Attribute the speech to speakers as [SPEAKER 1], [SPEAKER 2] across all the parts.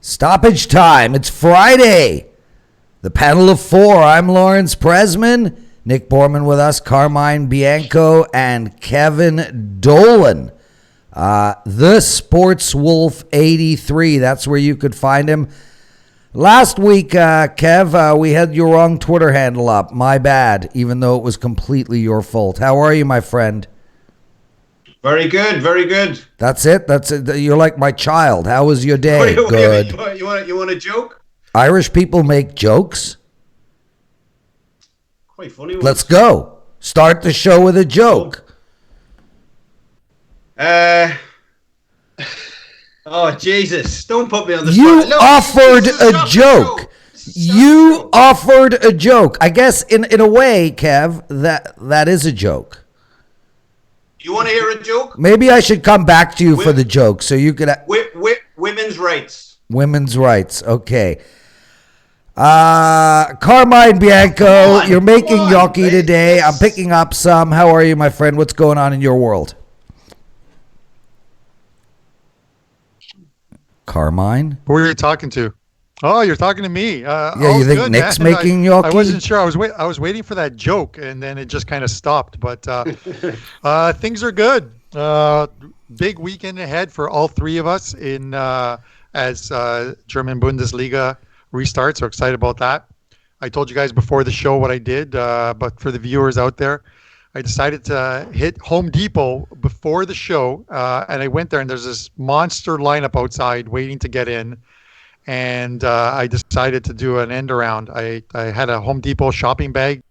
[SPEAKER 1] Stoppage time. It's Friday. The panel of four. I'm Lawrence Presman. Nick Borrman with us, Carmine Bianco, and Kevin Dolan. The Sports Wolf 83. That's where you could find him. Last week, Kev, we had your wrong Twitter handle up. My bad, even though it was completely your fault. How are you, my friend?
[SPEAKER 2] Very good, very good.
[SPEAKER 1] That's it? You're like my child. How was your day?
[SPEAKER 2] Good. You want a joke?
[SPEAKER 1] Irish people make jokes?
[SPEAKER 2] Quite funny.
[SPEAKER 1] Let's go. Start the show with a joke.
[SPEAKER 2] Oh, Jesus. Don't put me on the
[SPEAKER 1] You
[SPEAKER 2] spot.
[SPEAKER 1] offered a joke. You offered a joke. I guess in a way, Kev, that is a joke.
[SPEAKER 2] You want to hear a joke?
[SPEAKER 1] Maybe I should come back to you for the joke so you could...
[SPEAKER 2] Women's rights.
[SPEAKER 1] Women's rights. Okay. Carmine Bianco, you're making gnocchi today. I'm picking up some. How are you, my friend? What's going on in your world? Carmine?
[SPEAKER 3] Who are you talking to? Oh, you're talking to me.
[SPEAKER 1] Yeah, you think
[SPEAKER 3] good,
[SPEAKER 1] Nick's
[SPEAKER 3] man.
[SPEAKER 1] making gnocchi?
[SPEAKER 3] I wasn't sure. I was waiting for that joke, and then it just kind of stopped. But things are good. Big weekend ahead for all three of us as German Bundesliga restarts. So excited about that. I told you guys before the show what I did, but for the viewers out there, I decided to hit Home Depot before the show, and I went there, and there's this monster lineup outside waiting to get in. And I decided to do an end around. I had a Home Depot shopping bag.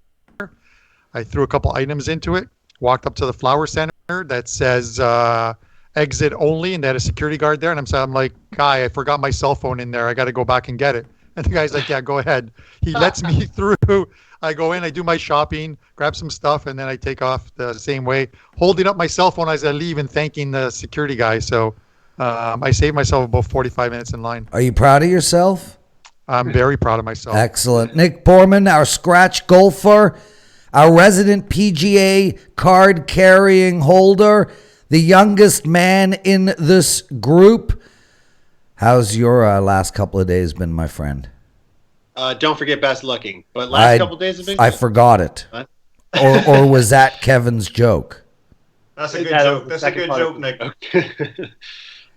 [SPEAKER 3] I threw a couple items into it, walked up to the flower center that says exit only, and they had a security guard there. And I'm like, guy, I forgot my cell phone in there. I got to go back and get it. And the guy's like, yeah, go ahead. He lets me through. I go in, I do my shopping, grab some stuff, and then I take off the same way, holding up my cell phone as I leave and thanking the security guy. So I saved myself about 45 minutes in line.
[SPEAKER 1] Are you proud of yourself?
[SPEAKER 3] I'm very proud of myself.
[SPEAKER 1] Excellent. Nick Borrman, our scratch golfer, our resident PGA card carrying holder, the youngest man in this group. How's your last couple of days been, my friend?
[SPEAKER 2] Don't forget best looking. But last couple of days have been
[SPEAKER 1] I forgot it. or was that Kevin's joke?
[SPEAKER 2] That's a good joke. That's a good joke, Nick.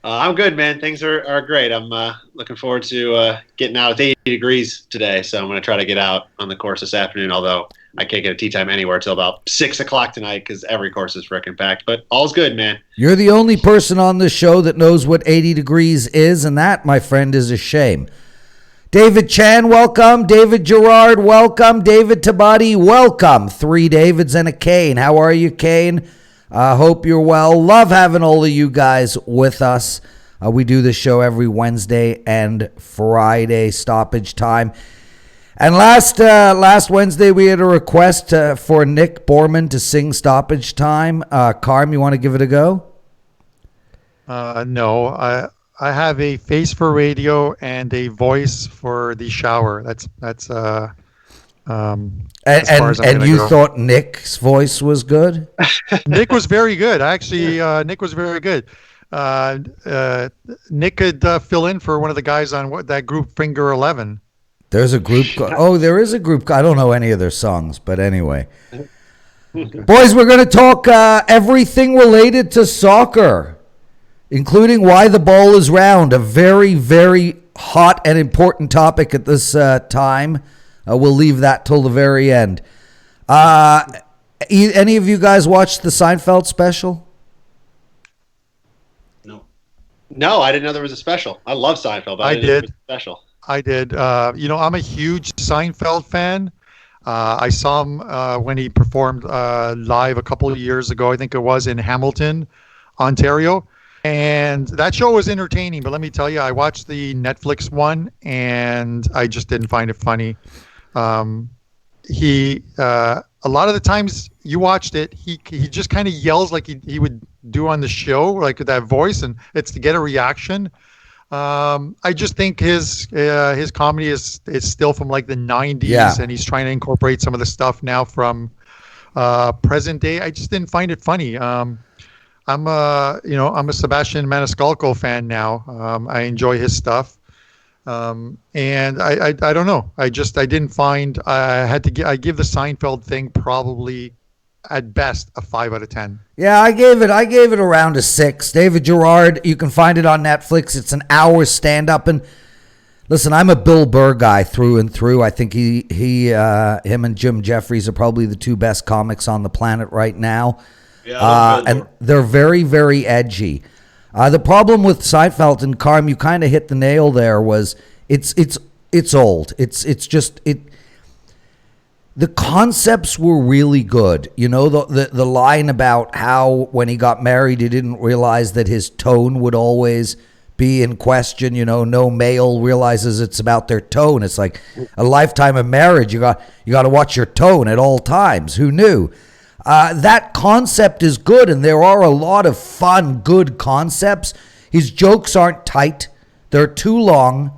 [SPEAKER 2] I'm good, man. Things are great. I'm looking forward to getting out. It's 80 degrees today, so I'm going to try to get out on the course this afternoon, although I can't get a tee time anywhere till about 6 o'clock tonight because every course is freaking packed. But all's good, man.
[SPEAKER 1] You're the only person on this show that knows what 80 degrees is, and that, my friend, is a shame. David Chan, welcome. David Gerard, welcome. David Tabati, welcome. 3 Davids and a Kane. How are you, Kane? Hope you're well. Love having all of you guys with us. We do this show every Wednesday and Friday, stoppage time. And last Wednesday, we had a request for Nick Borrman to sing Stoppage Time. Carm, you want to give it a go?
[SPEAKER 3] No, I have a face for radio and a voice for the shower. That's
[SPEAKER 1] and you thought Nick's voice was good?
[SPEAKER 3] Nick was very good. Actually, Nick was very good. Nick could fill in for one of the guys on that group, Finger 11.
[SPEAKER 1] There's a group. There is a group. I don't know any of their songs, but anyway. Boys, we're going to talk everything related to soccer, including why the ball is round. A very, very hot and important topic at this time. We'll leave that till the very end. Any of you guys watched the Seinfeld special?
[SPEAKER 2] No, I didn't know there was a special. I love Seinfeld, but I didn't know there was a special.
[SPEAKER 3] I did. I'm a huge Seinfeld fan. I saw him when he performed live a couple of years ago. I think it was in Hamilton, Ontario. And that show was entertaining. But let me tell you, I watched the Netflix one, and I just didn't find it funny. A lot of the times you watched it, he just kind of yells like he would do on the show, like with that voice, and it's to get a reaction. I just think his comedy is still from like the 90s, and he's trying to incorporate some of the stuff now from present day. I just didn't find it funny. I'm a Sebastian Maniscalco fan now. I enjoy his stuff. And I don't know. I didn't find. I give the Seinfeld thing probably at best a 5 out of 10.
[SPEAKER 1] Yeah, I gave it around a 6. David Gerard, you can find it on Netflix. It's an hour stand up, and listen, I'm a Bill Burr guy through and through. I think him and Jim Jeffries are probably the two best comics on the planet right now.
[SPEAKER 2] Yeah,
[SPEAKER 1] and they're very, very edgy. The problem with Seinfeld, and Carm, you kind of hit the nail there, was it's old. It's just the concepts were really good. You know, the line about how when he got married, he didn't realize that his tone would always be in question. You know, no male realizes it's about their tone. It's like a lifetime of marriage. You got to watch your tone at all times. Who knew? That concept is good, and there are a lot of fun, good concepts. His jokes aren't tight. They're too long.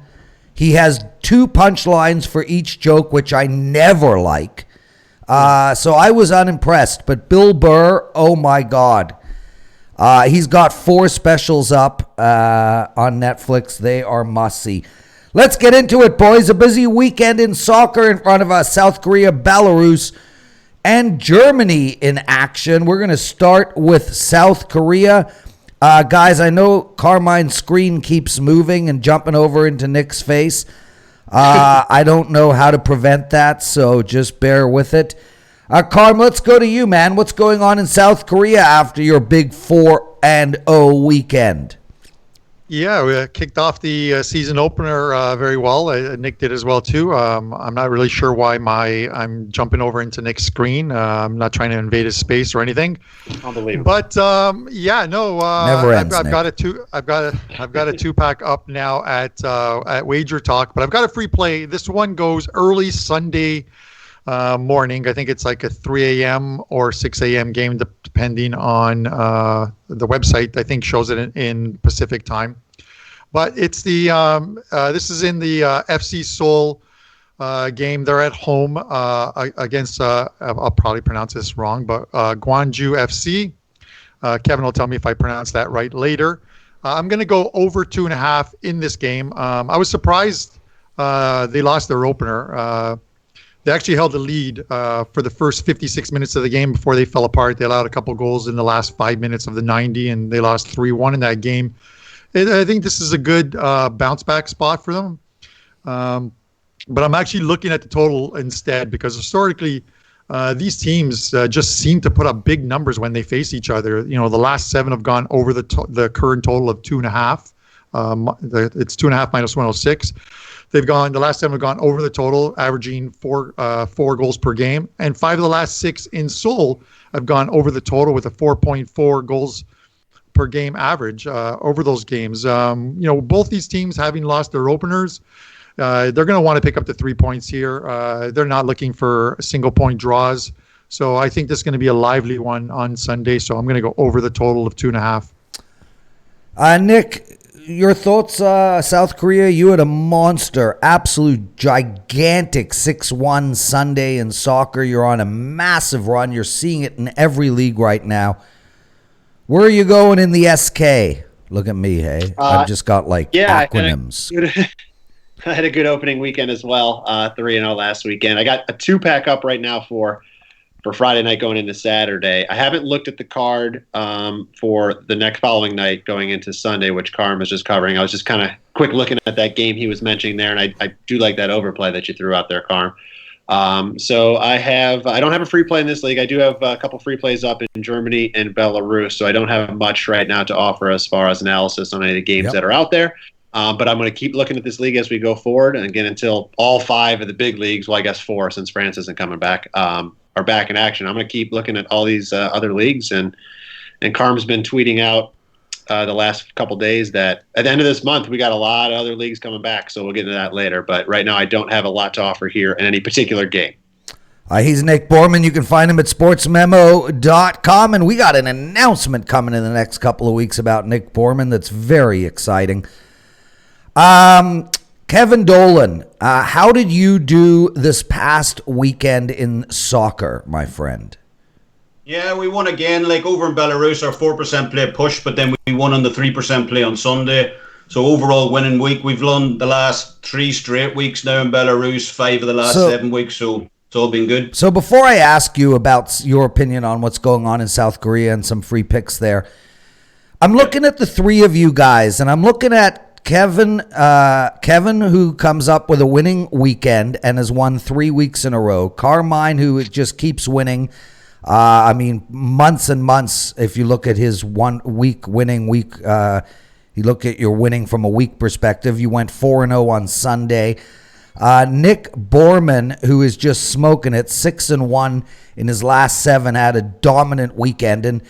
[SPEAKER 1] He has 2 punchlines for each joke, which I never like. So I was unimpressed. But Bill Burr, oh my God. He's got 4 specials up on Netflix. They are must-see. Let's get into it, boys. A busy weekend in soccer in front of us. South Korea, Belarus, and Germany in action. We're going to start with South Korea. Guys, I know Carmine's screen keeps moving and jumping over into Nick's face. I don't know how to prevent that, so just bear with it. Carm, let's go to you, man. What's going on in South Korea after your big 4-0 weekend?
[SPEAKER 3] Yeah, we kicked off the season opener very well. Nick did as well too. I'm not really sure why I'm jumping over into Nick's screen. I'm not trying to invade his space or anything.
[SPEAKER 2] Unbelievable.
[SPEAKER 3] But yeah, no.
[SPEAKER 1] Never ends,
[SPEAKER 3] I've got a 2-pack up now at Wagertalk, but I've got a free play. This one goes early Sunday morning. I think it's like a 3 a.m. or 6 a.m. game, depending on the website. I think shows it in Pacific time. But it's the this is in the FC Seoul game. They're at home against I'll probably pronounce this wrong, but Gwangju FC. Kevin will tell me if I pronounce that right later. I'm going to go over 2.5 in this game. I was surprised they lost their opener. They actually held the lead for the first 56 minutes of the game before they fell apart. They allowed a couple goals in the last 5 minutes of the 90, and they lost 3-1 in that game. I think this is a good bounce back spot for them. But I'm actually looking at the total instead, because historically these teams just seem to put up big numbers when they face each other. You know, the last 7 have gone over the current total of 2.5. It's 2.5 minus 106. The last 7 have gone over the total, averaging 4 goals per game. And 5 of the last 6 in Seoul have gone over the total with a 4.4 goals per game average over those games. You know, both these teams having lost their openers, they're going to want to pick up the 3 points here. They're not looking for single point draws. So I think this is going to be a lively one on Sunday. So I'm going to go over the total of 2.5.
[SPEAKER 1] Nick, your thoughts, South Korea? You had a monster, absolute gigantic 6-1 Sunday in soccer. You're on a massive run. You're seeing it in every league right now. Where are you going in the SK? Look at me, hey. I've just got acronyms.
[SPEAKER 2] I had a good opening weekend as well, 3-0 last weekend. I got a 2-pack up right now for Friday night going into Saturday. I haven't looked at the card for the next following night going into Sunday, which Carm was just covering. I was just kind of quick looking at that game he was mentioning there, and I do like that overplay that you threw out there, Carm. So I don't have a free play in this league. I do have a couple free plays up in Germany and Belarus, so I don't have much right now to offer as far as analysis on any of the games that are out there. But I'm going to keep looking at this league as we go forward, and again until all 5 of the big leagues, well, I guess 4 since France isn't coming back, are back in action. I'm going to keep looking at all these other leagues, and Carm's been tweeting out the last couple days that at the end of this month we got a lot of other leagues coming back, so we'll get into that later. But right now I don't have a lot to offer here in any particular game.
[SPEAKER 1] He's Nick Borrman. You can find him at sportsmemo.com, and we got an announcement coming in the next couple of weeks about Nick Borrman that's very exciting. Kevin Dolan, how did you do this past weekend in soccer, my friend?
[SPEAKER 4] Yeah, we won again. Like over in Belarus, our 4% play pushed, but then we won on the 3% play on Sunday. So overall winning week. We've won the last 3 straight weeks now in Belarus, 5 of the last 7 weeks. So it's all been good.
[SPEAKER 1] So before I ask you about your opinion on what's going on in South Korea and some free picks there, I'm looking at the three of you guys, and I'm looking at Kevin, who comes up with a winning weekend and has won 3 weeks in a row. Carmine, who just keeps winning. Months and months. If you look at his 1 week winning week, you look at your winning from a week perspective. You went 4-0 on Sunday. Nick Borrman, who is just smoking it, 6-1 in his last 7, had a dominant weekend. And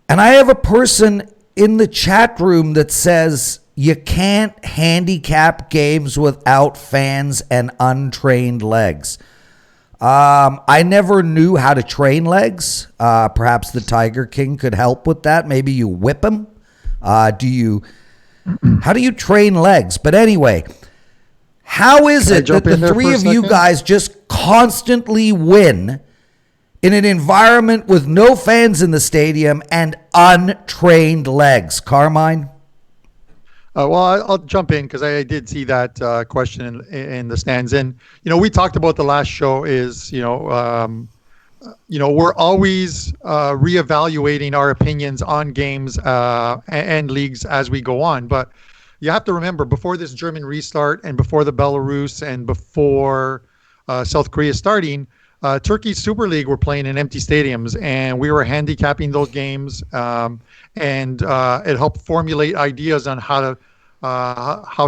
[SPEAKER 1] I have a person in the chat room that says you can't handicap games without fans and untrained legs. I never knew how to train legs. Perhaps the Tiger King could help with that. Maybe you whip him. How do you train legs? But anyway, how is it that the three of you guys just constantly win in an environment with no fans in the stadium and untrained legs? Carmine?
[SPEAKER 3] I'll jump in because I did see that question in the stands. And, we talked about the last show is, we're always reevaluating our opinions on games and leagues as we go on. But you have to remember, before this German restart and before the Belarus and before South Korea starting, Turkey's Super League were playing in empty stadiums, and we were handicapping those games, and it helped formulate ideas on how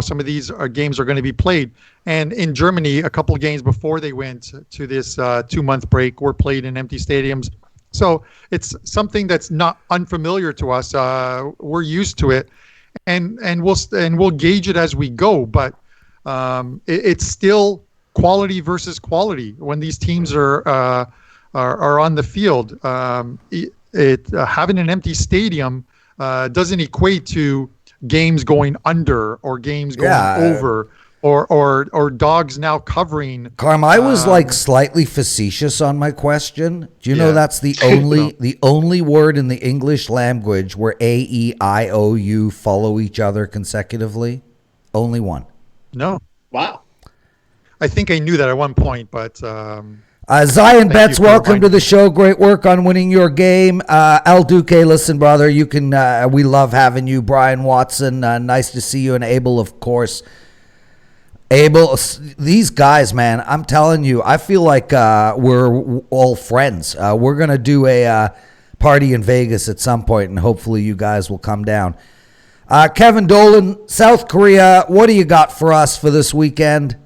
[SPEAKER 3] some of these games are going to be played. And in Germany, a couple of games before they went to this 2-month break were played in empty stadiums. So it's something that's not unfamiliar to us. We're used to it, and we'll gauge it as we go. But it's still quality versus quality when these teams are on the field. Having an empty stadium doesn't equate to games going under or games going over or dogs now covering.
[SPEAKER 1] Carm, I was slightly facetious on my question. Do you know that's the only word in the English language where A, E, I, O, U follow each other consecutively? Only one.
[SPEAKER 3] No.
[SPEAKER 2] Wow.
[SPEAKER 3] I think I knew that at one point, but
[SPEAKER 1] Zion Betts, welcome to the show. Great work on winning your game. El Duque, listen, brother, you can. We love having you. Brian Watson, nice to see you, and Abel, of course. Abel, these guys, man, I'm telling you, I feel like we're all friends. We're gonna do a party in Vegas at some point, and hopefully you guys will come down. Kevin Dolan, South Korea, what do you got for us for this weekend?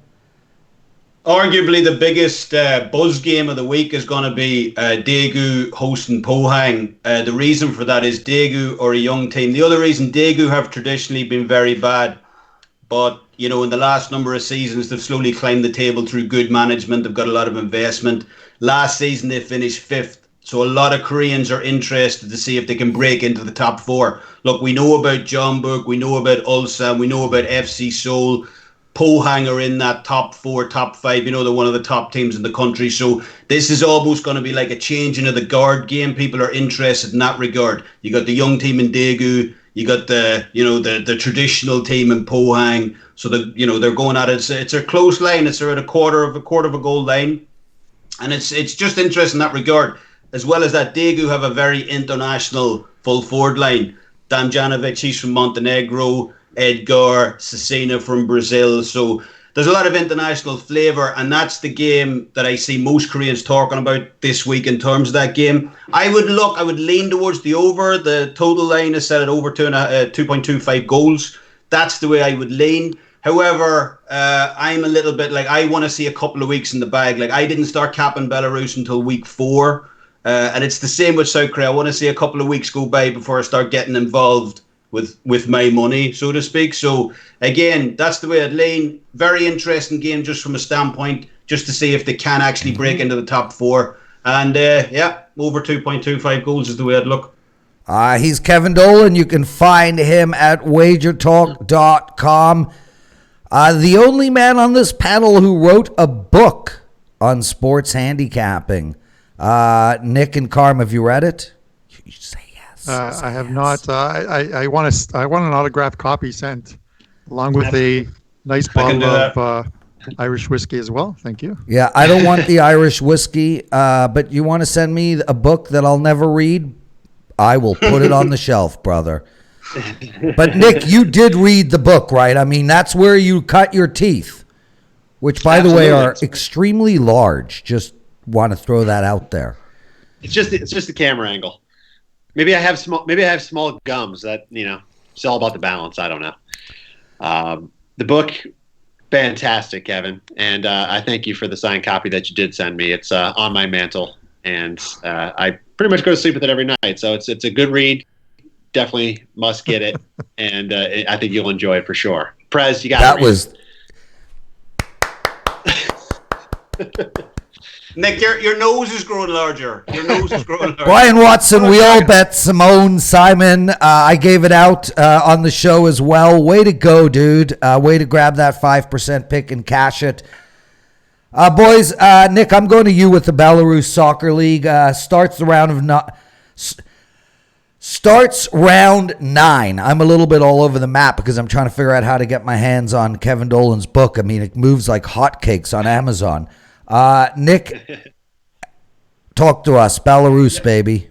[SPEAKER 4] Arguably the biggest buzz game of the week is going to be Daegu hosting Pohang. The reason for that is Daegu are a young team. The other reason, Daegu have traditionally been very bad, but in the last number of seasons they've slowly climbed the table through good management. They've got a lot of investment. Last season they finished 5th, so a lot of Koreans are interested to see if they can break into the top 4. Look, we know about Jeonbuk, we know about Ulsan, we know about FC Seoul. Pohang are in that top 4, top 5. They're one of the top teams in the country. So this is almost going to be like a changing of the guard game. People are interested in that regard. You got the young team in Daegu. You got the traditional team in Pohang. So they're going at it. It's a close line. It's around a quarter of a goal line, and it's just interesting in that regard. As well as that, Daegu have a very international full forward line. Damjanovic, he's from Montenegro. Edgar, Cecina from Brazil. So there's a lot of international flavour, and that's the game that I see most Koreans talking about this week in terms of that game. I would lean towards the over. The total line is set at over 2.25 goals. That's the way I would lean. However, I'm a little bit I want to see a couple of weeks in the bag. I didn't start capping Belarus until week 4. And it's the same with South Korea. I want to see a couple of weeks go by before I start getting involved with my money, so to speak. So again, that's the way I'd lean. Very interesting game just from a standpoint, just to see if they can actually break into the top 4. And over 2.25 goals is the way I'd look.
[SPEAKER 1] He's Kevin Dolan. You can find him at Wagertalk.com. The only man on this panel who wrote a book on sports handicapping. Nick and Carm, have you read it? You say yes.
[SPEAKER 3] I have not. I want an autographed copy sent along with a nice bottle of Irish whiskey as well. Thank you.
[SPEAKER 1] Yeah, I don't want the Irish whiskey, but you want to send me a book that I'll never read? I will put it on the shelf, brother. But Nick, you did read the book, right? I mean, that's where you cut your teeth, which, by the way, are extremely large. Just want to throw that out there.
[SPEAKER 2] It's just the camera angle. Maybe I have small gums. That, it's all about the balance. I don't know. The book, fantastic, Kevin, and I thank you for the signed copy that you did send me. It's on my mantle, and I pretty much go to sleep with it every night. So it's a good read. Definitely must get it, and I think you'll enjoy it for sure. Prez, you got
[SPEAKER 1] that was.
[SPEAKER 4] Nick, your nose is growing larger.
[SPEAKER 1] Brian Watson, we all bet Simone Simon. I gave it out on the show as well. Way to go, dude. Way to grab that 5% pick and cash it. Boys, Nick, I'm going to you with the Belarus Soccer League. Starts round 9. I'm a little bit all over the map because I'm trying to figure out how to get my hands on Kevin Dolan's book. I mean, it moves like hotcakes on Amazon. Nick, talk to us. Belarus, baby.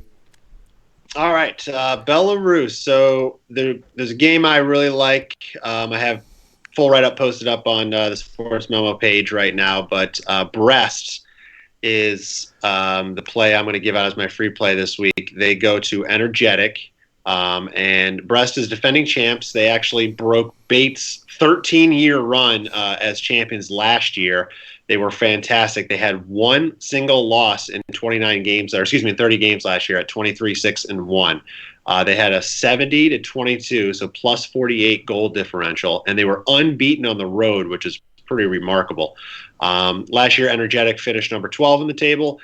[SPEAKER 2] All right, Belarus. So there's a game I really like. I have full write-up posted up on the Sports Memo page right now, but Brest is the play I'm going to give out as my free play this week. They go to Energetic, and Brest is defending champs. They actually broke Bates' 13-year run as champions last year. They were fantastic. They had one single loss in 30 games last year at 23-6-1. They had a 70-22, so plus 48 goal differential, and they were unbeaten on the road, which is pretty remarkable. Last year, Energetic finished number 12 in the table.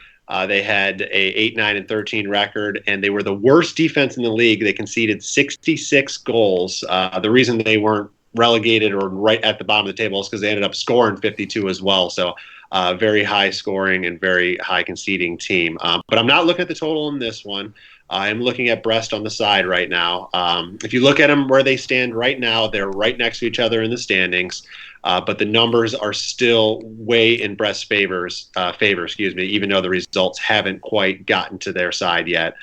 [SPEAKER 2] They had a 8-9-13 record, and they were the worst defense in the league. They conceded 66 goals. The reason they weren't relegated or right at the bottom of the table is because they ended up scoring 52 as well. So very high scoring and very high conceding team. But I'm not looking at the total in this one. I'm looking at Brest on the side right now. If you look at them where they stand right now, they're right next to each other in the standings. But the numbers are still way in Brest's favor, even though the results haven't quite gotten to their side yet.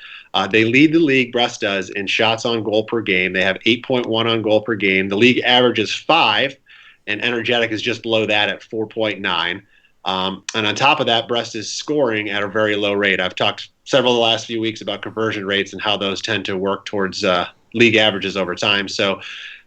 [SPEAKER 2] They lead the league, Brest does, in shots on goal per game. They have 8.1 on goal per game. The league average is 5, and Energetic is just below that at 4.9. And on top of that, Brest is scoring at a very low rate. I've talked several of the last few weeks about conversion rates and how those tend to work towards league averages over time. So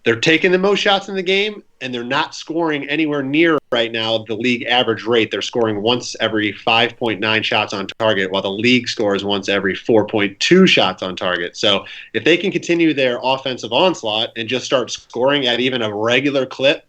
[SPEAKER 2] they're taking the most shots in the game, and they're not scoring anywhere near right now the league average rate. They're scoring once every 5.9 shots on target, while the league scores once every 4.2 shots on target. So if they can continue their offensive onslaught and just start scoring at even a regular clip,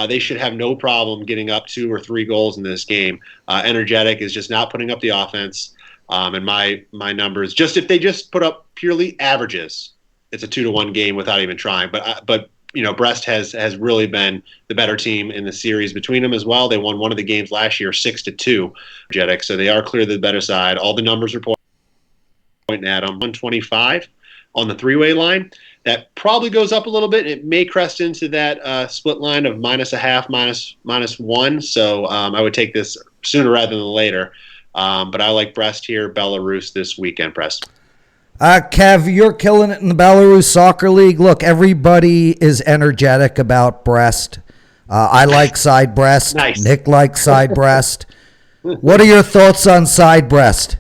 [SPEAKER 2] they should have no problem getting up 2 or 3 goals in this game. Energetic is just not putting up the offense. And my numbers, just if they just put up purely averages, it's a 2-1 game without even trying. But Brest has really been the better team in the series between them as well. They won one of the games last year 6-2. Energetic, so they are clearly the better side. All the numbers are pointing at them. 125 on the 3-way line. That probably goes up a little bit. It may crest into that split line of -0.5, -1. So I would take this sooner rather than later. But I like Brest here, Belarus this weekend, Press.
[SPEAKER 1] Kev, you're killing it in the Belarus Soccer League. Look, everybody is energetic about Brest. I like side Brest.
[SPEAKER 2] Nice.
[SPEAKER 1] Nick likes side Brest. What are your thoughts on side Brest?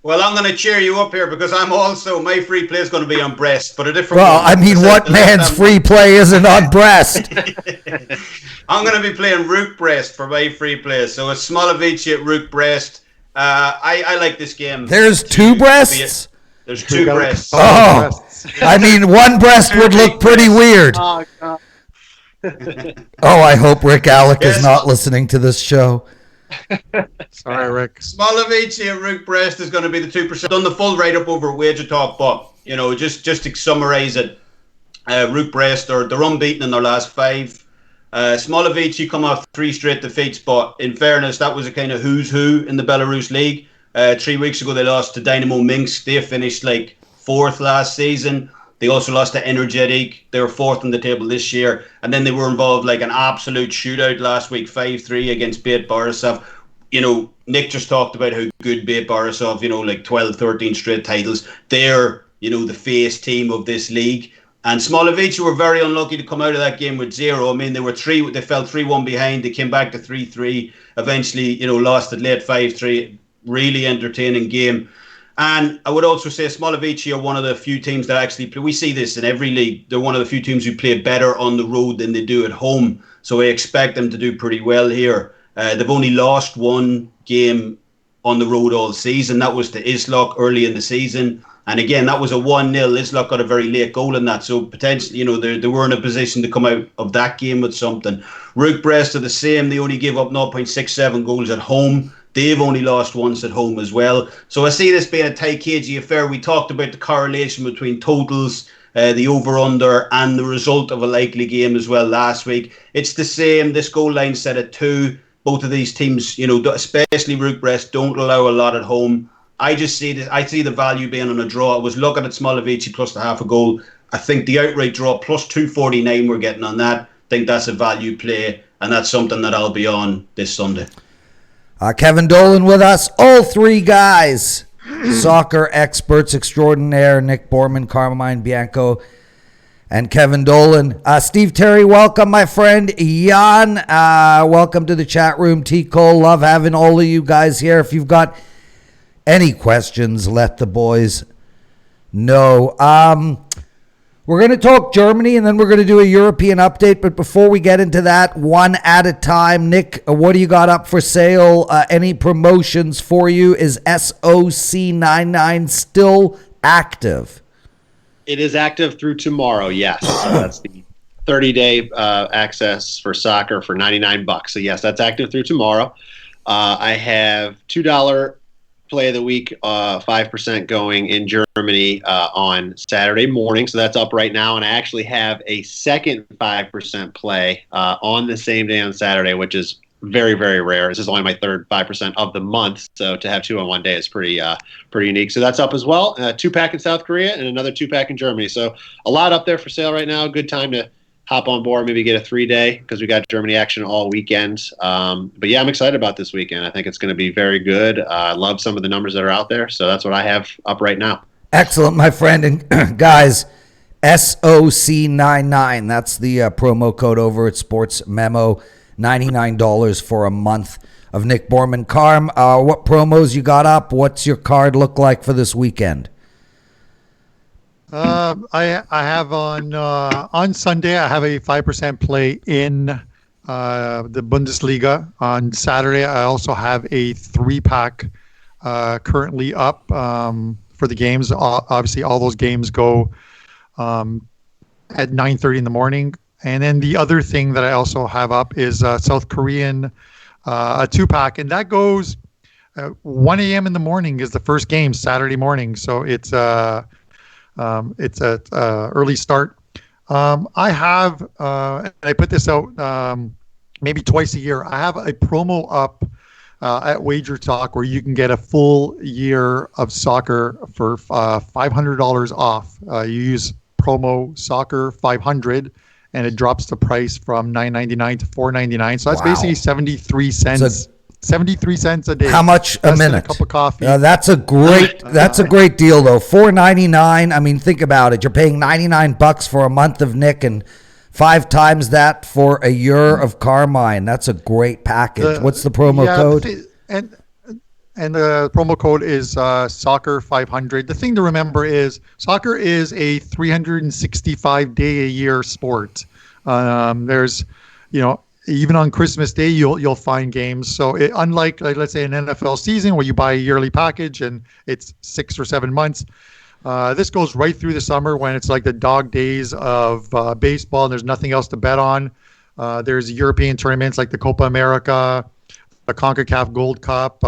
[SPEAKER 4] Well, I'm going to cheer you up here because my free play is going to be on Brest, but a different
[SPEAKER 1] one. I mean, what man's free play isn't on Brest?
[SPEAKER 4] I'm going to be playing Rook Brest for my free play. So it's Smolovic at Rook Brest. I like this game.
[SPEAKER 1] There's 2 Brests?
[SPEAKER 4] There's 2 Brests.
[SPEAKER 1] Oh, I mean, one breast would look pretty weird. Oh, God. I hope Rick Alec is not listening to this show.
[SPEAKER 3] Sorry, Rick.
[SPEAKER 4] Smolovic at Rook Brest is going to be the 2%. Done the full write-up over Wagertalk, but, just to summarize it, Rook Brest, they're unbeaten in their last 5. Smolovic come off 3 straight defeats, but in fairness, that was a kind of who's who in the Belarus league. 3 weeks ago, they lost to Dynamo Minsk. They finished like 4th last season. They also lost to Energetic. They were 4th on the table this year. And then they were involved like an absolute shootout last week, 5-3 against Beit Borisov. Nick just talked about how good Beit Borisov, like 12, 13 straight titles. They're, the face team of this league. And Smolovic were very unlucky to come out of that game with 0. I mean, they fell 3-1 behind. They came back to 3-3. Eventually, lost at late 5-3. Really entertaining game. And I would also say Smolovic are one of the few teams that actually play. We see this in every league. They're one of the few teams who play better on the road than they do at home. So I expect them to do pretty well here. They've only lost one game on the road all season. That was to Islok early in the season. And again, that was a 1-0. Islok got a very late goal in that. So potentially, they were in a position to come out of that game with something. Rook Brest are the same. They only gave up 0.67 goals at home. They've only lost once at home as well. So I see this being a tight, cagey affair. We talked about the correlation between totals, the over-under, and the result of a likely game as well last week. It's the same. This goal line set at 2. Both of these teams, especially Rook Brest, don't allow a lot at home. I see the value being on a draw. I was looking at Smolovic plus the half a goal. I think the outright draw plus 249 we're getting on that. I think that's a value play, and that's something that I'll be on this Sunday.
[SPEAKER 1] Kevin Dolan with us. All three guys, soccer experts extraordinaire, Nick Borrman, Carmine Bianco, and Kevin Dolan. Steve Terry, welcome, my friend. Jan, welcome to the chat room. T. Cole, love having all of you guys here. If you've got any questions, let the boys know. We're going to talk Germany, and then we're going to do a European update. But before we get into that, one at a time, Nick, what do you got up for sale? Any promotions for you? Is SOC99 still active?
[SPEAKER 2] It is active through tomorrow, yes. So that's the 30-day access for soccer for $99. So, yes, that's active through tomorrow. I have $2 play of the week, 5% going in Germany on Saturday morning. So that's up right now. And I actually have a second 5% play on the same day on Saturday, which is very, very rare. This is only my third 5% of the month. So to have 2 on one day is pretty unique. So that's up as well. 2-pack in South Korea and another 2-pack in Germany. So a lot up there for sale right now. Good time to hop on board, maybe get a 3-day because we got Germany action all weekend. But yeah, I'm excited about this weekend. I think it's going to be very good. I love some of the numbers that are out there. So that's what I have up right now.
[SPEAKER 1] Excellent, my friend. And guys, SOC99, that's the promo code over at Sports Memo. $99 for a month of Nick Borrman. Carm, what promos you got up? What's your card look like for this weekend?
[SPEAKER 3] I have on Sunday, I have a 5% play in the Bundesliga. On Saturday, I also have a 3-pack currently up for the games. Obviously, all those games go at 9:30 in the morning. And then the other thing that I also have up is South Korean, a 2-pack, and that goes 1 a.m. in the morning is the first game Saturday morning. So it's a early start. I have, and I put this out maybe twice a year. I have a promo up at Wagertalk where you can get a full year of soccer for $500 off. You use promo soccer 500. And it drops the price from $9.99 to $4.99. So that's basically 73 cents. 73 cents a day.
[SPEAKER 1] How much a minute?
[SPEAKER 3] A cup of coffee.
[SPEAKER 1] That's a great deal though. $4.99. I mean, think about it. You're paying $99 for a month of Nick and 5 times that for a year of Carmine. That's a great package. What's the promo code?
[SPEAKER 3] And the promo code is soccer 500. The thing to remember is soccer is a 365-day-a-year sport. There's, even on Christmas Day, you'll find games. So unlike, let's say, an NFL season where you buy a yearly package and it's 6 or 7 months, this goes right through the summer when it's like the dog days of baseball and there's nothing else to bet on. There's European tournaments like the Copa America, the CONCACAF Gold Cup,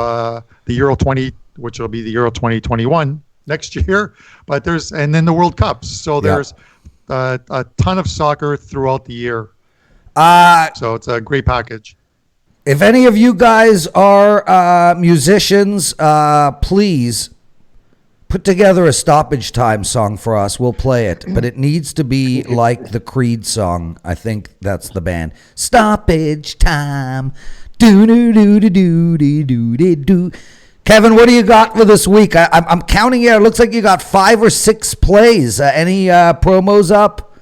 [SPEAKER 3] the Euro 20, which will be the Euro 2021 next year. And then the World Cups. So there's a ton of soccer throughout the year. So it's a great package.
[SPEAKER 1] If any of you guys are musicians, please Put together a Stoppage Time song for us. We'll play it, but it needs to be like the Creed song. I think that's the band. Stoppage Time. Do do do do do do do do. Kevin, what do you got for this week? I'm counting here. It looks like you got 5 or 6 plays. Any promos up?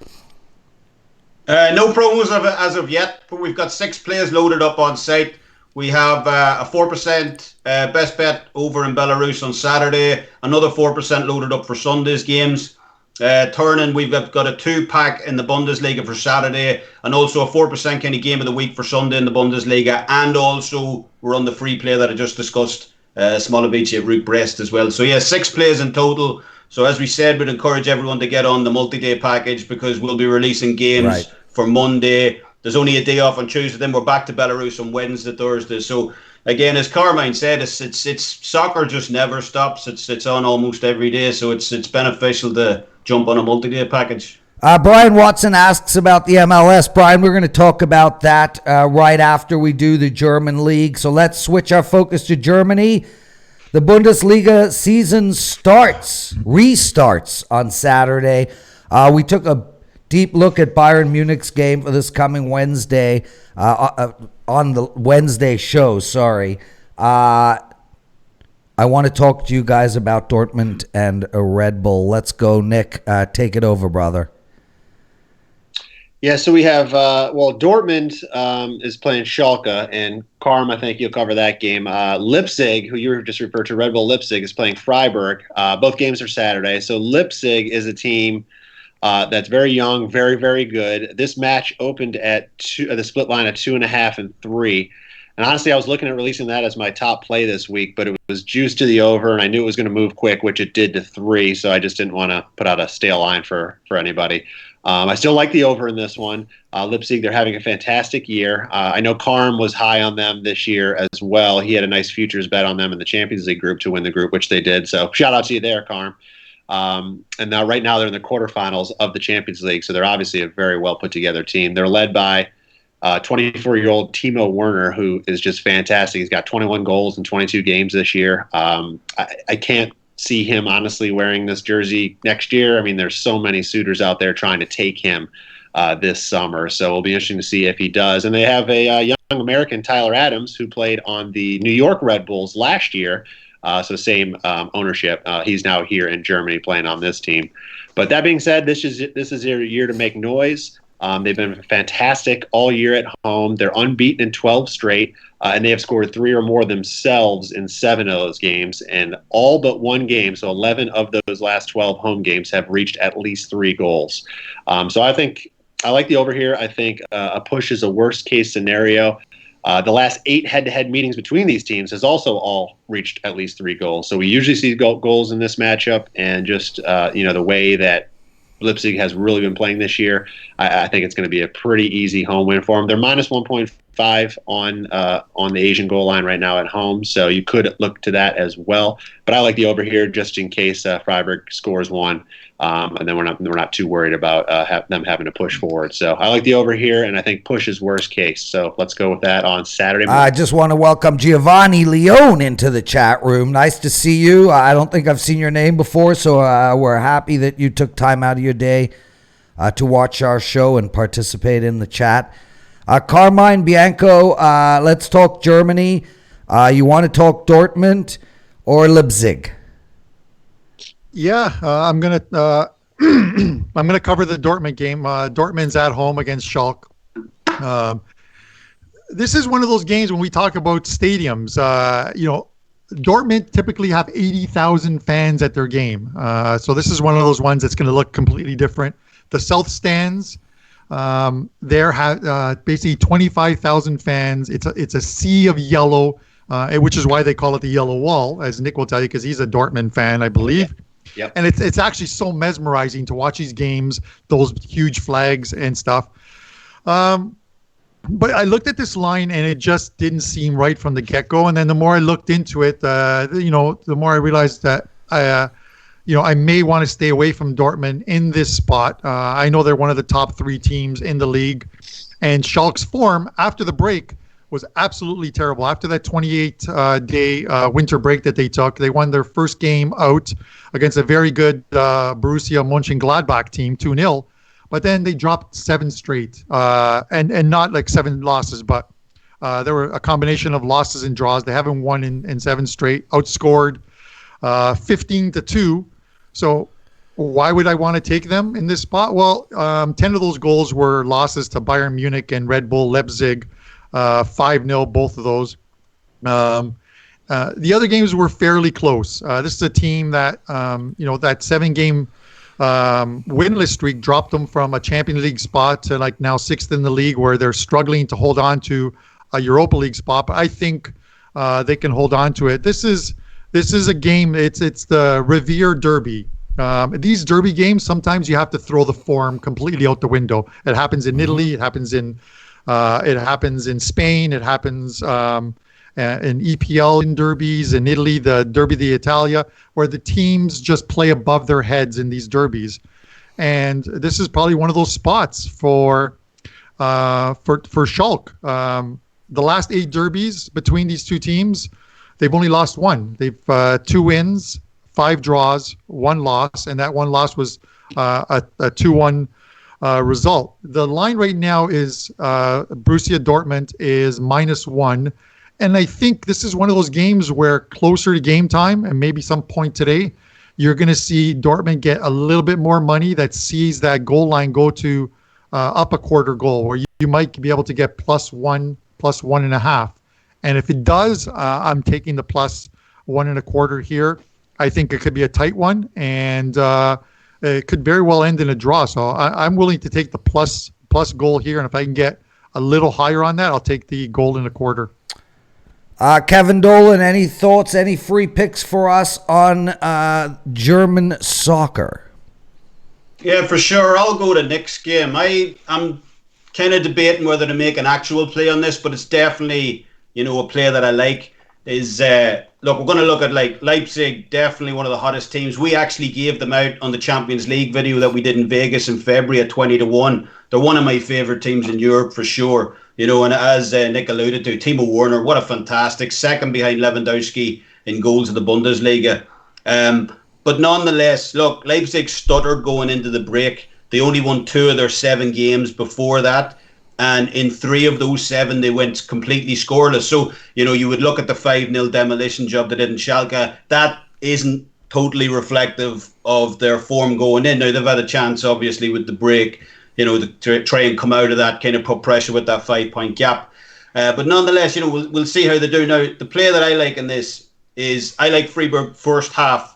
[SPEAKER 4] No promos as of yet, but we've got 6 plays loaded up on site. We have a 4% best bet over in Belarus on Saturday. Another 4% loaded up for Sunday's games. Turning, we've got a 2-pack in the Bundesliga for Saturday, and also a 4% kind of game of the week for Sunday in the Bundesliga. And also, we're on the free play that I just discussed, Smolovic at Rook Brest as well. So, yeah, 6 plays in total. So, as we said, we'd encourage everyone to get on the multi-day package because we'll be releasing games for Monday. There's only a day off on Tuesday, then we're back to Belarus on Wednesday, Thursday. So, again, as Carmine said, it's soccer just never stops. It's on almost every day, so it's beneficial to jump on a multi-day package.
[SPEAKER 1] Brian Watson asks about the MLS. Brian, we're going to talk about that right after we do the German league. So let's switch our focus to Germany. The Bundesliga season restarts on Saturday. We took a deep look at Bayern Munich's game for this coming Wednesday, on the Wednesday show, I want to talk to you guys about Dortmund and a Red Bull. Let's go, Nick. Take it over, brother.
[SPEAKER 2] Yeah, so we have, Dortmund is playing Schalke, and Carm, I think you'll cover that game. Leipzig, who you just referred to, Red Bull Leipzig, is playing Freiburg. Both games are Saturday. So Leipzig is a team that's very young, very, very good. This match opened at the split line at 2.5 and 3. And honestly, I was looking at releasing that as my top play this week, but it was juiced to the over, and I knew it was going to move quick, which it did to 3. So I just didn't want to put out a stale line for anybody. I still like the over in this one. Leipzig, they're having a fantastic year. I know Carm was high on them this year as well. He had a nice futures bet on them in the Champions League group to win the group, which they did. So shout out to you there, Carm. And right now they're in the quarterfinals of the Champions League, so they're obviously a very well put together team. They're led by 24-year-old Timo Werner, who is just fantastic. He's got 21 goals in 22 games this year. I can't see him honestly wearing this jersey next year. I mean, there's so many suitors out there trying to take him this summer, so it'll be interesting to see if he does. And they have a young American, Tyler Adams, who played on the New York Red Bulls last year. So same ownership. He's now here in Germany playing on this team. But that being said, this is their year to make noise. They've been fantastic all year at home. They're unbeaten in 12 straight, and they have scored 3 or more themselves in 7 of those games. And all but one game, so 11 of those last 12 home games, have reached at least 3 goals. So I think I like the over here. I think a push is a worst-case scenario. The last 8 head-to-head meetings between these teams has also all reached at least 3 goals. So we usually see goals in this matchup, and just the way that Leipzig has really been playing this year, I think it's going to be a pretty easy home win for them. They're minus 1.5 on the Asian goal line right now at home, so you could look to that as well. But I like the over here just in case Freiburg scores 1, and then we're not too worried about them having to push forward. So I like the over here, and I think push is worst case. So let's go with that on Saturday morning.
[SPEAKER 1] I just want to welcome Giovanni Leone into the chat room. Nice to see you. I don't think I've seen your name before, so we're happy that you took time out of your day to watch our show and participate in the chat. Carmine Bianco, let's talk Germany. You want to talk Dortmund or Leipzig?
[SPEAKER 3] Yeah, I'm gonna cover the Dortmund game. Dortmund's at home against Schalke. This is one of those games when we talk about stadiums. Dortmund typically have 80,000 fans at their game. So this is one of those ones that's going to look completely different. The South stands, there have basically 25,000 fans. It's a sea of yellow, which is why they call it the yellow wall, as Nick will tell you, because he's a Dortmund fan, I believe.
[SPEAKER 2] Yep.
[SPEAKER 3] And it's actually so mesmerizing to watch these games, those huge flags and stuff. But I looked at this line and it just didn't seem right from the get-go. And then the more I looked into it, the more I realized that I may want to stay away from Dortmund in this spot. I know they're one of the top 3 teams in the league, and Schalke's form after the break was absolutely terrible. After that 28-day winter break that they took, they won their first game out against a very good Borussia Monchengladbach team, 2-0. But then they dropped 7 straight, and not like 7 losses, but there were a combination of losses and draws. They haven't won in 7 straight, outscored 15-2. So why would I want to take them in this spot? Well, 10 of those goals were losses to Bayern Munich and Red Bull Leipzig, 5-0, both of those. The other games were fairly close. This is a team that, that 7-game winless streak dropped them from a Champions League spot to like now 6th in the league, where they're struggling to hold on to a Europa League spot. But I think they can hold on to it. This is a game. It's the Revere Derby. These derby games, sometimes you have to throw the form completely out the window. It happens in Italy. It happens in Spain. It happens in EPL in derbies in Italy, the Derby d'Italia, where the teams just play above their heads in these derbies. And this is probably one of those spots for Schalke. The last 8 derbies between these two teams, they've only lost 1. They've 2 wins, 5 draws, 1 loss, and that 1 loss was a 2-1 result. The line right now is Borussia Dortmund is -1, and I think this is one of those games where closer to game time, and maybe some point today, you're going to see Dortmund get a little bit more money that sees that goal line go to up a quarter goal, where you might be able to get +1, +1.5. And if it does, I'm taking the +1.25 here. I think it could be a tight one, and it could very well end in a draw. So I'm willing to take the plus goal here, and if I can get a little higher on that, I'll take the goal and a quarter.
[SPEAKER 1] Kevin Dolan, any thoughts, any free picks for us on German soccer?
[SPEAKER 4] Yeah, for sure. I'll go to Nick's game. I'm kind of debating whether to make an actual play on this, but it's definitely, a play that I like. Is look, we're going to look at like Leipzig, definitely one of the hottest teams. We actually gave them out on the Champions League video that we did in Vegas in February at 20-1. They're one of my favorite teams in Europe for sure. And as Nick alluded to, Timo Werner, what a fantastic second behind Lewandowski in goals in the Bundesliga. But nonetheless, look, Leipzig stuttered going into the break. They only won 2 of their 7 games before that. And in 3 of those 7, they went completely scoreless. So, you would look at the 5-0 demolition job they did in Schalke. That isn't totally reflective of their form going in. Now, they've had a chance, obviously, with the break, to try and come out of that, kind of put pressure with that 5-point gap. But nonetheless, we'll see how they do. Now, the play that I like in this is I like Freiburg first half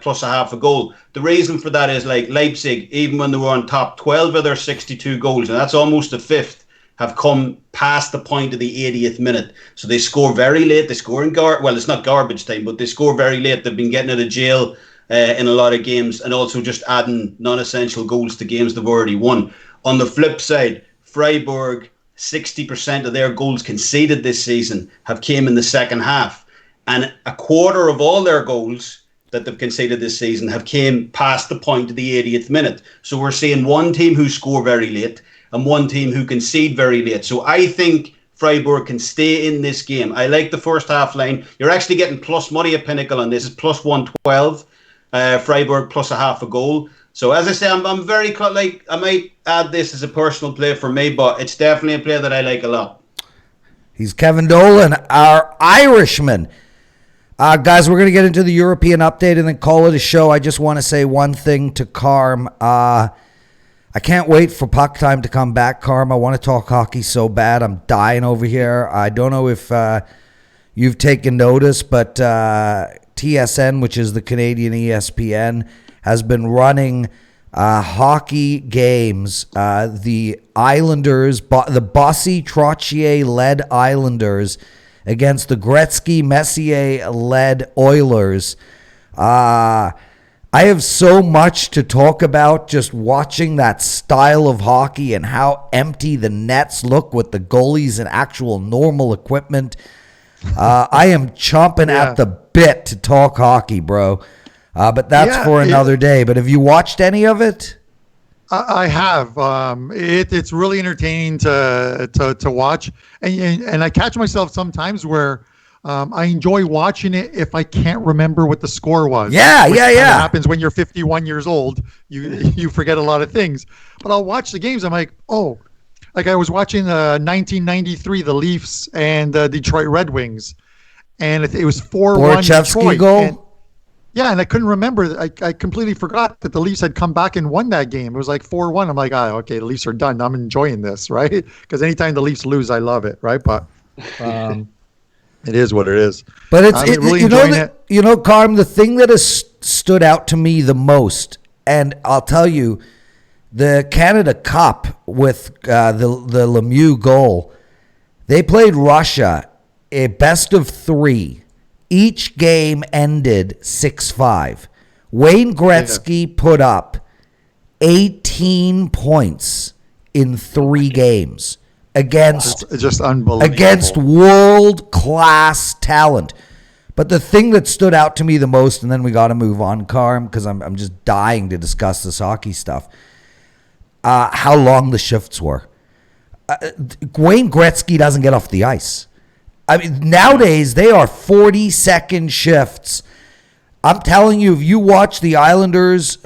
[SPEAKER 4] plus a half a goal. The reason for that is like Leipzig, even when they were on top, 12 of their 62 goals, and that's almost a fifth, have come past the point of the 80th minute. So they score very late. They score in it's not garbage time, but they score very late. They've been getting out of jail in a lot of games, and also just adding non-essential goals to games they've already won. On the flip side, Freiburg, 60% of their goals conceded this season have came in the second half, and a quarter of all their goals that they've conceded this season have came past the point of the 80th minute. So we're seeing one team who score very late and one team who concede very late. So I think Freiburg can stay in this game. I like the first half line. You're actually getting plus money at Pinnacle on this. It's plus 112. Freiburg plus a half a goal. So as I say, I'm very I might add this as a personal play for me, but it's definitely a play that I like a lot. He's
[SPEAKER 1] Kevin Dolan, our Irishman. Guys, we're going to get into the European update and then call it a show. I just want to say one thing to Carm. I can't wait for puck time to come back, Carm. I want to talk hockey so bad. I'm dying over here. I don't know if you've taken notice, but TSN, which is the Canadian ESPN, has been running hockey games. The Islanders, the Bossy Trottier-led Islanders against the Gretzky-Messier-led Oilers. I have so much to talk about just watching that style of hockey and how empty the nets look with the goalies and actual normal equipment. I am chomping at the bit to talk hockey, bro. But that's for another day. But have you watched any of it?
[SPEAKER 3] I have. It's really entertaining to watch, and I catch myself sometimes where I enjoy watching it if I can't remember what the score was.
[SPEAKER 1] Yeah.
[SPEAKER 3] Happens when you're 51 years old. You forget a lot of things. But I'll watch the games. I'm like, oh, like I was watching 1993, the Leafs and Detroit Red Wings, and it was 4-1 Detroit.
[SPEAKER 1] Goal.
[SPEAKER 3] Yeah, and I couldn't remember. I completely forgot that the Leafs had come back and won that game. It was like 4-1. I'm like, okay, the Leafs are done. I'm enjoying this, right? Because anytime the Leafs lose, I love it, right? But it is what it is.
[SPEAKER 1] But
[SPEAKER 3] really enjoying it.
[SPEAKER 1] You know, Carm, the thing that has stood out to me the most, and I'll tell you, the Canada Cup with the Lemieux goal, they played Russia a best of 3. Each game ended 6-5. Wayne Gretzky put up 18 points in 3 games against
[SPEAKER 3] just unbelievable,
[SPEAKER 1] against world-class talent. But the thing that stood out to me the most, and then we got to move on, Carm, because I'm just dying to discuss this hockey stuff, how long the shifts were. Wayne Gretzky doesn't get off the ice. I mean, nowadays, they are 40-second shifts. I'm telling you, if you watch the Islanders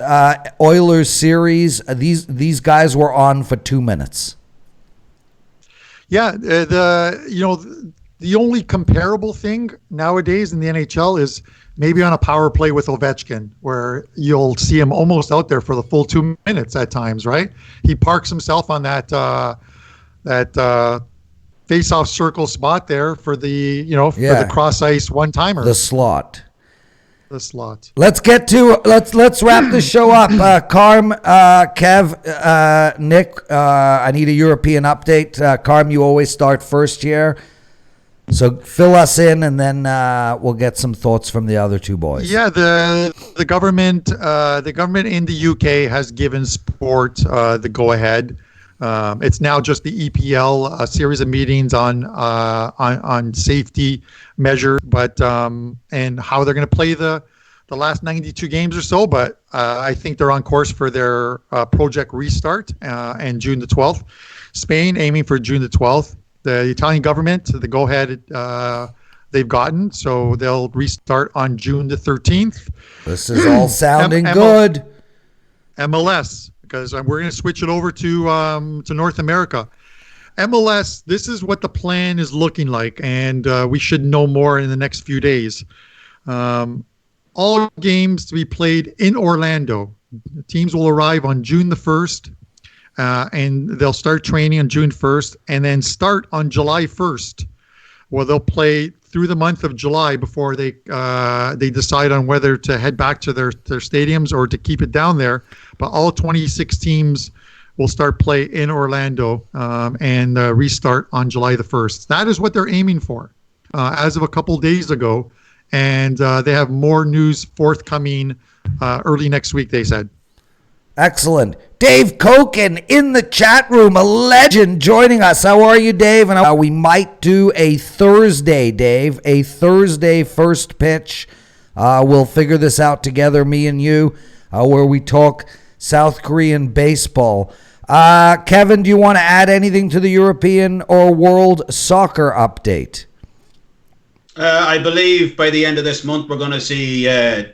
[SPEAKER 1] Oilers series, these guys were on for 2 minutes.
[SPEAKER 3] Yeah, the only comparable thing nowadays in the NHL is maybe on a power play with Ovechkin, where you'll see him almost out there for the full 2 minutes at times, right? He parks himself on that face-off circle spot there for the the cross ice one-timer.
[SPEAKER 1] The slot.
[SPEAKER 3] Let's
[SPEAKER 1] wrap the show up. Carm, Kev, Nick, I need a European update. Carm, you always start first here. So fill us in, and then we'll get some thoughts from the other two boys.
[SPEAKER 3] Yeah, the government in the UK has given sport the go-ahead. It's now just the EPL, a series of meetings on safety measure, but and how they're going to play the last 92 games or so. But I think they're on course for their project restart and June the 12th. Spain aiming for June the 12th. The Italian government, the go-ahead they've gotten, so they'll restart on June the 13th.
[SPEAKER 1] This is all sounding good.
[SPEAKER 3] MLS. Because we're going to switch it over to North America. MLS, this is what the plan is looking like, and we should know more in the next few days. All games to be played in Orlando. The teams will arrive on June the 1st, and they'll start training on June 1st, and then start on July 1st. Well, they'll play through the month of July before they decide on whether to head back to their stadiums or to keep it down there. But all 26 teams will start play in Orlando and restart on July the 1st. That is what they're aiming for as of a couple days ago. And they have more news forthcoming early next week, they said.
[SPEAKER 1] Excellent. Dave Koken in the chat room, a legend, joining us. How are you, Dave? And we might do a Thursday, Dave, a Thursday first pitch. We'll figure this out together, me and you, where we talk South Korean baseball. Kevin, do you want to add anything to the European or world soccer update?
[SPEAKER 4] I believe by the end of this month we're going to see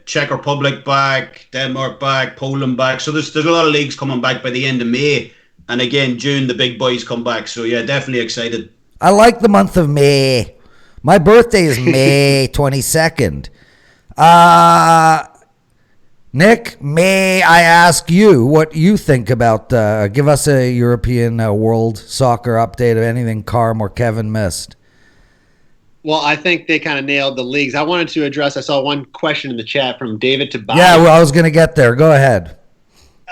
[SPEAKER 4] Czech Republic back, Denmark back, Poland back. So there's a lot of leagues coming back by the end of May, and again June the big boys come back. So yeah, definitely excited.
[SPEAKER 1] I like the month of May. My birthday is May 22nd. Nick, may I ask you what you think about? Give us a European world soccer update of anything Carm or Kevin missed.
[SPEAKER 2] Well, I think they kind of nailed the leagues. I wanted to address, I saw one question in the chat from David Tabati.
[SPEAKER 1] Yeah, well, I was going to get there. Go ahead.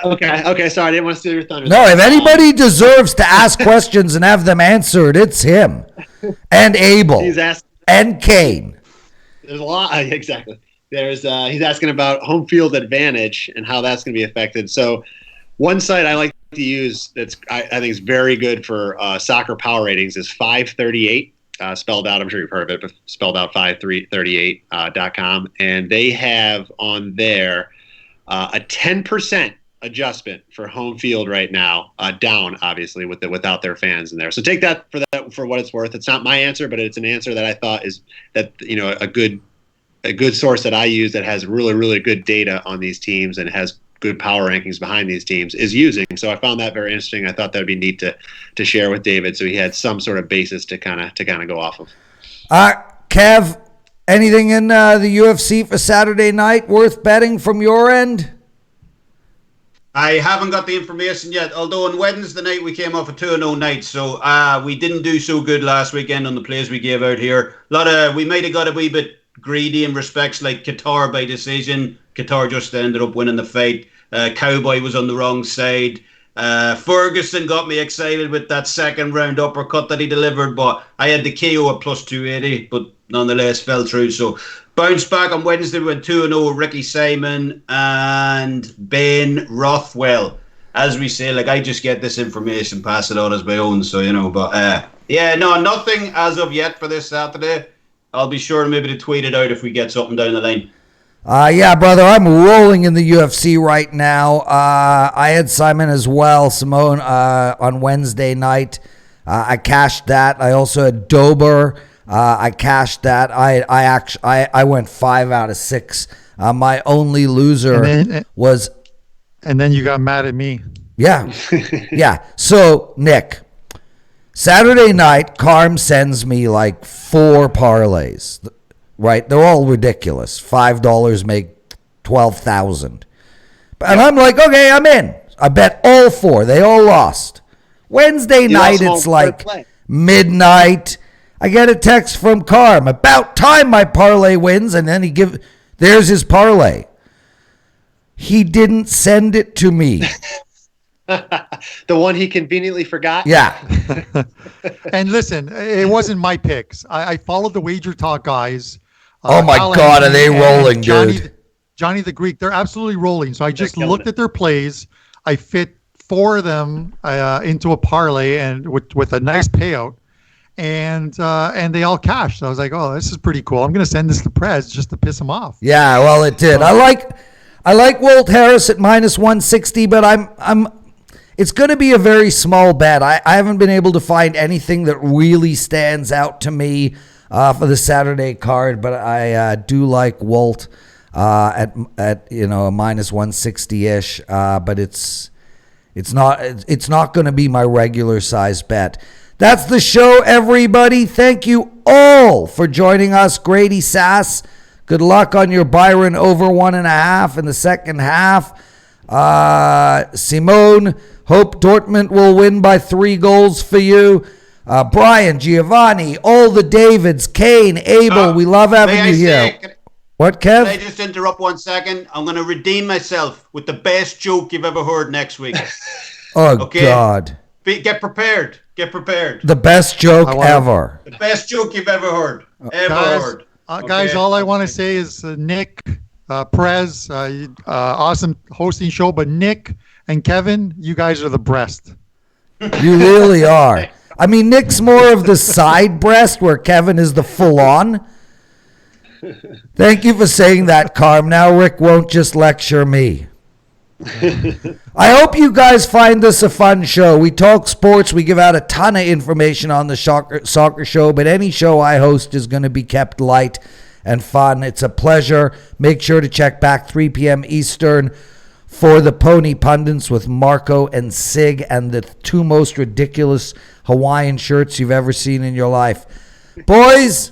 [SPEAKER 2] Okay, sorry. I didn't want to steal your thunder.
[SPEAKER 1] No, if anybody deserves to ask questions and have them answered, it's him. And Abel. And Kane.
[SPEAKER 2] There's a lot. Exactly. He's asking about home field advantage and how that's going to be affected. So one site I like to use that's I think is very good for soccer power ratings is 538. Spelled out, I'm sure you've heard of it, but spelled out 5338.com. And they have on there a 10% adjustment for home field right now, down obviously without their fans in there. So take that for what it's worth. It's not my answer, but it's an answer that I thought is that a good source that I use that has really, really good data on these teams and has good power rankings behind these teams is using. So I found that very interesting. I thought that would be neat to share with David, so he had some sort of basis to kind of go off of.
[SPEAKER 1] Kev, anything in the UFC for Saturday night worth betting from your end?
[SPEAKER 4] I haven't got the information yet, although on Wednesday night we came off a 2-0 night, so we didn't do so good last weekend on the plays we gave out here. We might have got a wee bit greedy in respects like Qatar by decision. Qatar just ended up winning the fight. Cowboy was on the wrong side. Ferguson got me excited with that second round uppercut that he delivered, but I had the KO at plus 280, but nonetheless fell through. So bounced back on Wednesday, we went 2-0 with Ricky Simon and Ben Rothwell. As we say, I just get this information, pass it on as my own, so but nothing as of yet for this Saturday. I'll be sure maybe to tweet it out if we get something down the line.
[SPEAKER 1] Yeah, brother, I'm rolling in the UFC right now. I had Simon as well, Simone, on Wednesday night. I cashed that. I also had Dober. I cashed that. I went 5 out of 6. My only loser was.
[SPEAKER 3] And then you got mad at me.
[SPEAKER 1] Yeah, yeah. So Nick, Saturday night, Carm sends me 4 parlays. Right, they're all ridiculous. $5 make 12,000, and I'm like, okay, I'm in. I bet all 4. They all lost. Wednesday night, it's midnight. I get a text from Carm. About time my parlay wins, and then there's his parlay. He didn't send it to me.
[SPEAKER 2] The one he conveniently forgot?
[SPEAKER 1] Yeah.
[SPEAKER 3] And listen, it wasn't my picks. I followed the Wagertalk guys.
[SPEAKER 1] Oh my God, are they rolling, dude?
[SPEAKER 3] Johnny the Greek, they're absolutely rolling. So I just looked at their plays. I fit 4 of them into a parlay and with a nice payout, and they all cashed. So I was like, oh, this is pretty cool. I'm gonna send this to Prez just to piss him off.
[SPEAKER 1] Yeah, well, it did. I like Walt Harris at -160, but it's going to be a very small bet. I haven't been able to find anything that really stands out to me for the Saturday card, but I do like Walt at a -160-ish. But it's not going to be my regular size bet. That's the show, everybody. Thank you all for joining us. Grady Sass, good luck on your Byron over 1.5 in the second half. Simone, hope Dortmund will win by 3 goals for you. Brian, Giovanni, all the Davids, Kane, Abel, we love having you here. What, Kev?
[SPEAKER 4] Can I just interrupt 1 second? I'm going to redeem myself with the best joke you've ever heard next week.
[SPEAKER 1] Oh, okay? God.
[SPEAKER 4] Get prepared. Get prepared.
[SPEAKER 1] The best joke ever.
[SPEAKER 4] The best joke you've ever heard.
[SPEAKER 3] Guys, all I want to say is Nick, Prez, awesome hosting show, but Nick and Kevin, you guys are the breast.
[SPEAKER 1] You really are. I mean, Nick's more of the side breast where Kevin is the full-on. Thank you for saying that, Carm. Now Rick won't just lecture me. I hope you guys find this a fun show. We talk sports. We give out a ton of information on the soccer show, but any show I host is going to be kept light and fun. It's a pleasure. Make sure to check back 3 p.m. Eastern for the Pony Pundits with Marco and Sig and the 2 most ridiculous Hawaiian shirts you've ever seen in your life. Boys,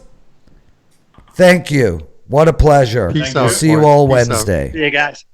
[SPEAKER 1] thank you. What a pleasure.
[SPEAKER 3] Peace
[SPEAKER 1] we'll
[SPEAKER 3] out.
[SPEAKER 1] see you all Wednesday.
[SPEAKER 2] See you guys.